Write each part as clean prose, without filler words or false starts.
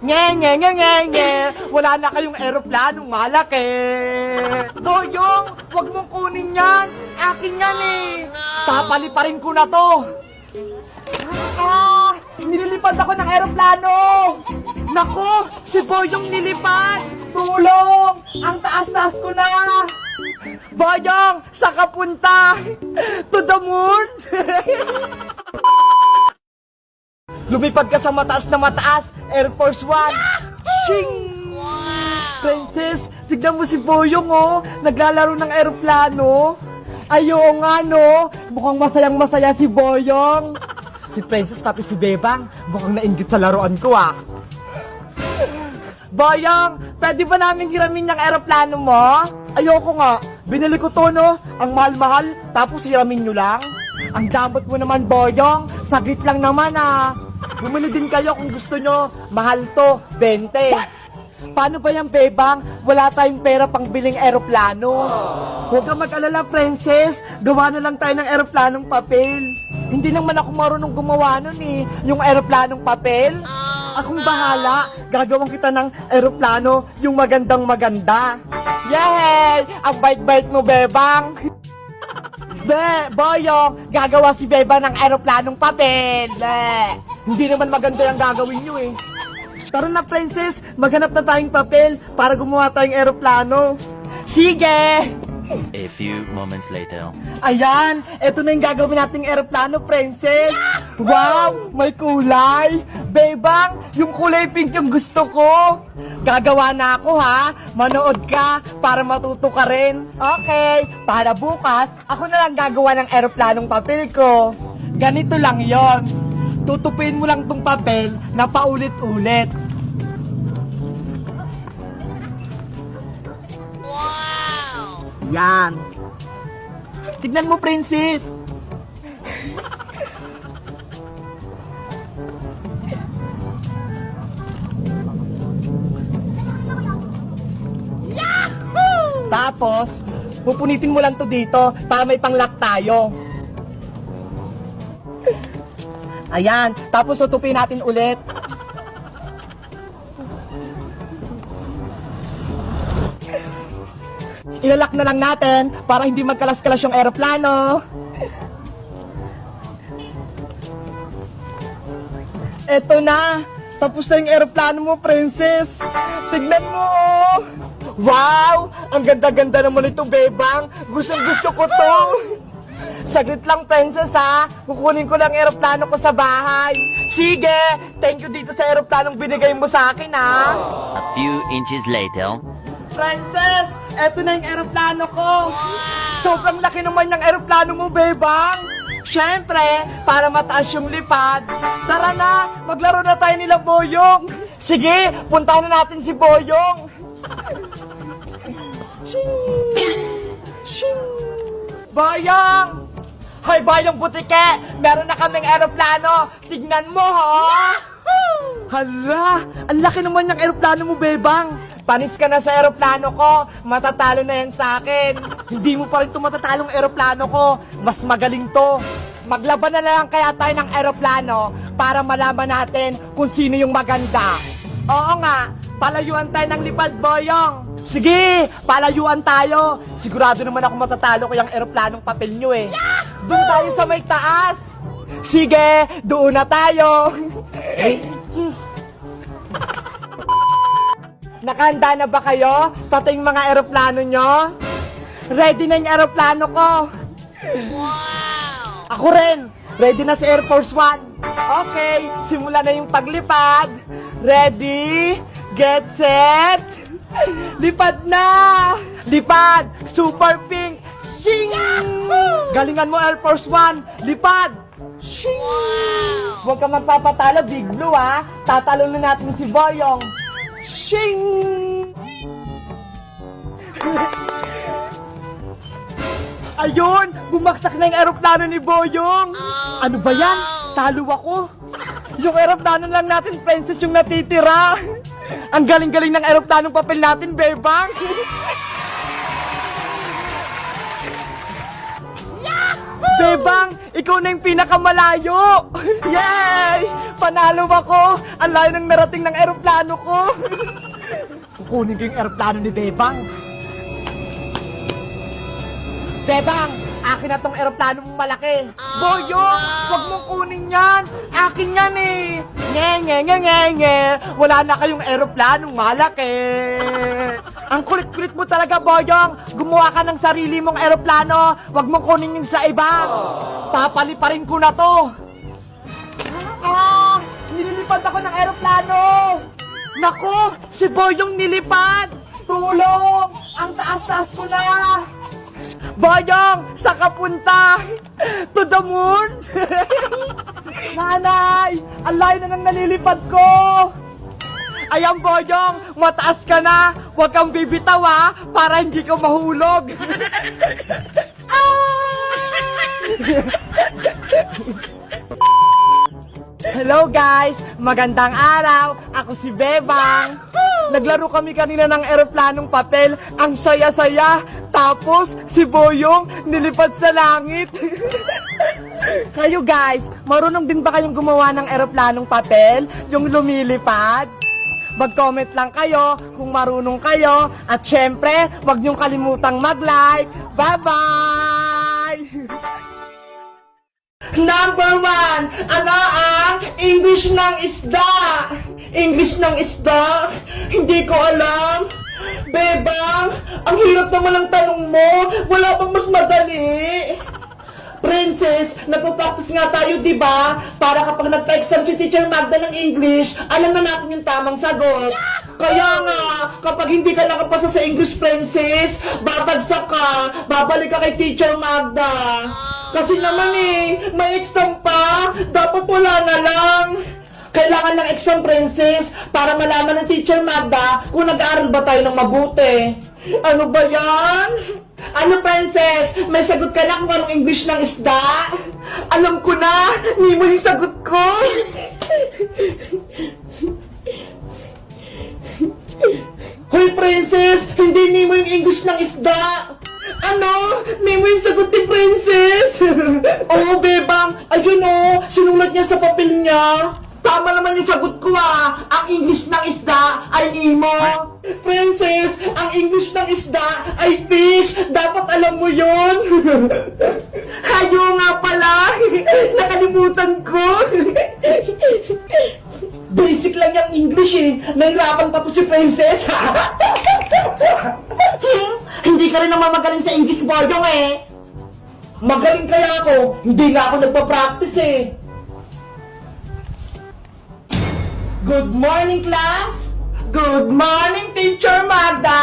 Nye. Wala na kayong eroplanong malaki. Boyong, wag mong kunin yan. Akin yan eh. Papaliparin ko na to. Nililipad ako ng eroplano. Nako, si Boyong nilipad. Tulong! Ang taas-taas ko na. Boyong, saan ka punta? To the moon? Lumipad ka sa mataas na mataas, Air Force One. Shing! Princess, tignan mo si Boyong oh, naglalaro ng eroplano. Ayaw nga no, mukhang masayang masaya si Boyong. Si Princess pati si Bebang, mukhang nainggit sa laruan ko ah. Boyong, pwede ba namin hiramin yung eroplano mo? Ayoko nga, binili ko to no, ang mahal-mahal, tapos hiramin nyo lang. Ang damot mo naman Boyong, saglit lang naman ah. Bumili din kayo kung gusto nyo, mahal to, 20. Paano ba yan, Bebang? Wala tayong pera pang biling eroplano. Huwag ka mag-alala, Princess. Gawa na lang tayo ng eroplanong papel. Hindi naman ako marunong gumawa nun eh, yung eroplanong papel. Akong bahala, gagawin kita ng eroplano, yung magandang maganda. Yay! Ang bait-bait mo, Bebang. Boyong, gagawa si Beba ng eroplanong papel. Hindi naman maganda yung gagawin nyo eh. Tara na, Princess, maghanap na tayong papel para gumawa tayong eroplano. Sige! A few moments later. Ayan, eto na yung gagawin nating eroplano, Princess. Wow, may kulay. Bebang, yung kulay pink yung gusto ko. Gagawa na ako ha. Manood ka para matuto ka rin. Okay, para bukas, ako na lang gagawa ng eroplanong papel ko. Ganito lang yon. Tutupin mo lang tong papel na paulit-ulit. Wow! Yan. Tignan mo, Princess. Yahoo! Tapos, pupunitin mo lang to dito para may panglock tayo. Ayan, tapos tutupin natin ulit. Ilalak na lang natin para hindi magkalas-kalas yung eroplano. Eto na, tapos na yung eroplano mo, Princess. Tignan mo. Wow, ang ganda-ganda naman ito, Bebang. Gustong-gusto ko to. Saglit lang, Princess, ha? Kukunin ko lang eroplano ko sa bahay. Sige! Thank you dito sa eroplanong binigay mo sa akin, ha? A few inches later. Princess! Eto na yung eroplano ko! Sobrang laki naman ng eroplano mo, Bebang! Siyempre, para mataas yung lipad. Tara na! Maglaro na tayo nila, Boyong! Sige! Puntahan na natin si Boyong! Shing! Shing! Boyong! Hoy, Boyong Butike! Meron na kaming eroplano! Tignan mo, ha? Hala! Ang laki naman ng eroplano mo, Bebang! Panis ka na sa eroplano ko! Matatalo na yan sa akin! Hindi mo pa rin ito matatalong eroplano ko! Mas magaling to! Maglaban na lang kaya tayo ng eroplano para malaman natin kung sino yung maganda! Oo nga! Palayuan tayo ng lipad, Boyong! Sige, palayuan tayo. Sigurado naman ako matatalo ko yung eroplanong papel nyo eh. Doon tayo sa may taas. Sige, doon na tayo. Nakahanda na ba kayo? Pati yung mga eroplano nyo? Ready na yung eroplano ko. Wow! Ako rin. Ready na si Air Force One. Okay, simula na yung paglipad. Ready? Get set? Lipad na! Lipad! Super pink! Shing! Galingan mo, Air Force One! Lipad! Shing! Wow! Huwag ka magpapatalo, Big Blue, ha? Tatalo na natin si Boyong! Shing! Ayun! Bumaksak na yung aeroplano ni Boyong! Ano ba yan? Talo ako! Yung aeroplano lang natin, Princess, yung natitira! Ang galing-galing ng aeroplanong papel natin, Bebang! Bebang, ikaw na yung pinakamalayo! Yay! Panalo ako! Ang layo ng narating ng eroplano ko! Kukunin ko yung eroplano ni Bebang. Bebang, akin na tong eroplano mong malaki. Boyong, huwag mong kunin yan. Akin yan eh. Nge. Wala na kayong eroplanong malaki. Ang kulit-kulit mo talaga, Boyong. Gumawa ka ng sarili mong eroplano. Huwag mong kunin yung sa iba. Papaliparin ko na to. Nililipad ako ng eroplano. Nako, si Boyong nilipad. Tulong, ang taas-taas ko na. Boyong, saan ka punta? To the moon? Nanay, ang layo na nang nalilipad ko. Ayan, Boyong, mataas ka na. Huwag kang bibitaw ha, para hindi ka mahulog. Hello guys! Magandang araw! Ako si Bebang! Naglaro kami kanina ng eroplanong papel. Ang saya-saya! Tapos, si Boyong nilipad sa langit. Kayo guys, marunong din ba kayong gumawa ng eroplanong papel? Yung lumilipad? Mag-comment lang kayo kung marunong kayo. At syempre, wag niyong kalimutang mag-like. Bye-bye! Number 1, ano ang English ng isda? English ng isda? Hindi ko alam. Bebang, ang hirap naman ng tanong mo. Wala bang mas madali? Princess, nagpo-practice nga tayo, di ba? Para kapag nagpa-exam si Teacher Magda ng English, alam na natin yung tamang sagot. Kaya nga, kapag hindi ka nakapasa sa English, Princess, babagsak ka, babalik ka kay Teacher Magda. Kasi naman may exam pa, dapat wala na lang. Kailangan ng exam, Princess, para malaman ng Teacher Magda kung nag-aaral ba tayo ng mabuti. Ano ba yan? Ano, Princess? May sagot ka na kung anong English ng isda? Alam ko na! Ni mo yung sagot ko! Hoy, Princess! Hindi ni mo yung English ng isda! Ano? Ni mo yung sagot ni Princess! Oo, Bebang! Ayun sinulat niya sa papel niya! Tama naman yung sagot ko Ang English ng isda ay Nemo. Princess, ang English ng isda ay fish. Dapat alam mo yon. Hayo nga pala. Nakalimutan ko. Basic lang yung English Nahirapan pa to si Princess. Hindi ka rin naman magaling sa English, Boyong Magaling kaya ako. Hindi nga ako nagpa-practice Good morning, class! Good morning, Teacher Magda!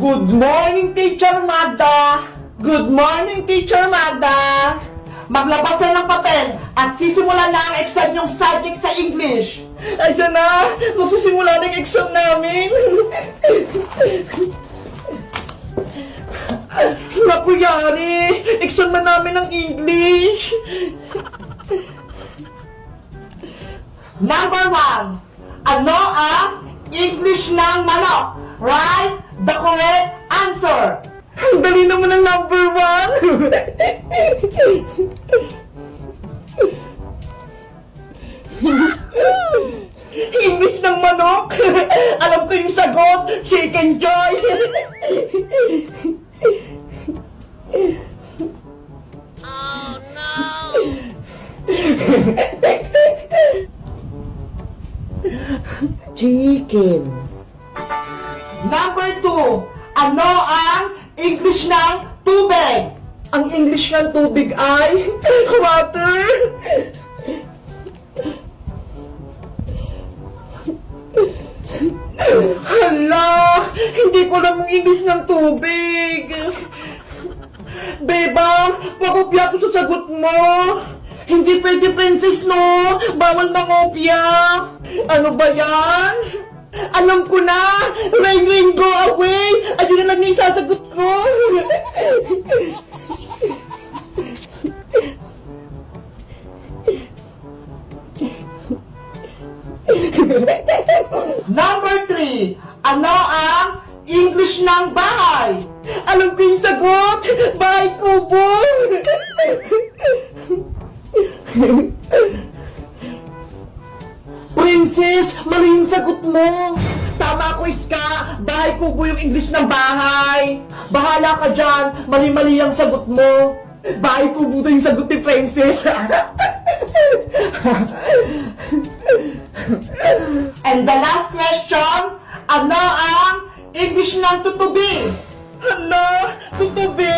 Good morning, Teacher Magda! Good morning, Teacher Magda! Maglabas na ng papel at sisimula na ang exam yung subject sa English! Ayan na! Magsisimula na yung exam namin! Naku, yari! Exam na namin ng English! Number 1. Ano ang English ng manok? Write the correct answer. Ang dali naman ng number 1. English ng manok? Alam ko yung sagot. Chicken joy. Oh no! Chicken. Number 2. Ano ang English ng tubig? Ang English ng tubig ay water. Hala! Hindi ko alam ang English ng tubig. Beba, pakopya ko sa sagot mo. Hindi pwede, Princess, no? Bawal mangopya. Ano ba yan? Alam ko na! Rain, rain, go away! Ayun na lang yung sasagot ko! Number 3. Ano ang English ng bahay? Alam ko yung sagot! Bahay kubo! Princess, mali yung sagot mo. Tama ko, Iska. Bahay kubo yung English ng bahay. Bahala ka dyan. Mali-mali ang sagot mo. Bahay kubo daw yung sagot ni Princess. And the last question, ano ang English ng tutubi? Hala, tutubi?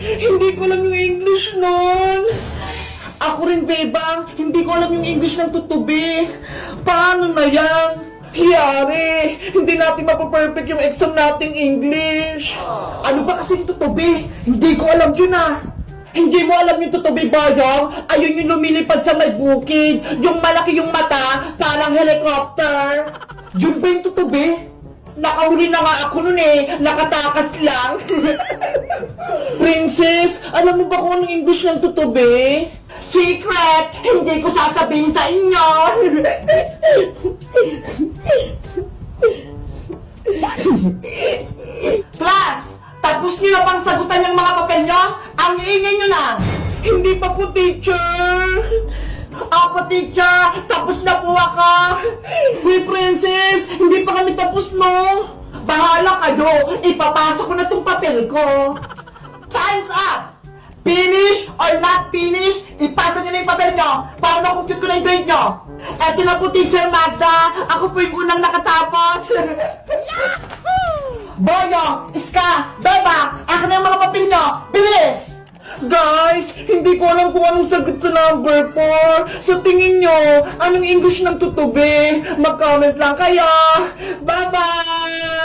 Hindi ko alam yung English nun. Ako rin, Bebang. Hindi ko alam yung English ng tutubi. Paano na yan? Hiyari, hindi natin mapaperfect yung exam nating English. Ano ba kasi yung tutubi? Hindi ko alam yun ah. Hindi mo alam yung tutubi, Bayang? Ayun yung lumilipad sa may bukid. Yung malaki yung mata, parang helicopter. Yun ba yung tutubi? Nakahuli na nga ako nun eh. Nakatakas lang. Princess, alam mo ba kung anong English ng tutubi? Secret! Hindi ko sasabihin sa inyo! Class! Tapos nyo na bang sagutan yung mga papel nyo? Ang iingay nyo na! Hindi pa po, teacher! Ako, teacher! Tapos na po ako! Hey, Princess! Hindi pa kami tapos, no? Bahala kayo! Ipapasok ko na tong papel ko! Time's up! Finish or not finish, ipasa nyo na yung papel nyo para makompute ko na yung grade nyo. Eto na po, Teacher Magda. Ako po yung unang nakatapos. Boyo, Iska, Beba, akin na yung mga papel nyo. Bilis! Guys, hindi ko alam kung anong sagot sa number 4. Sa tingin nyo, anong English ng tutubi? Mag-comment lang kayo. Bye-bye!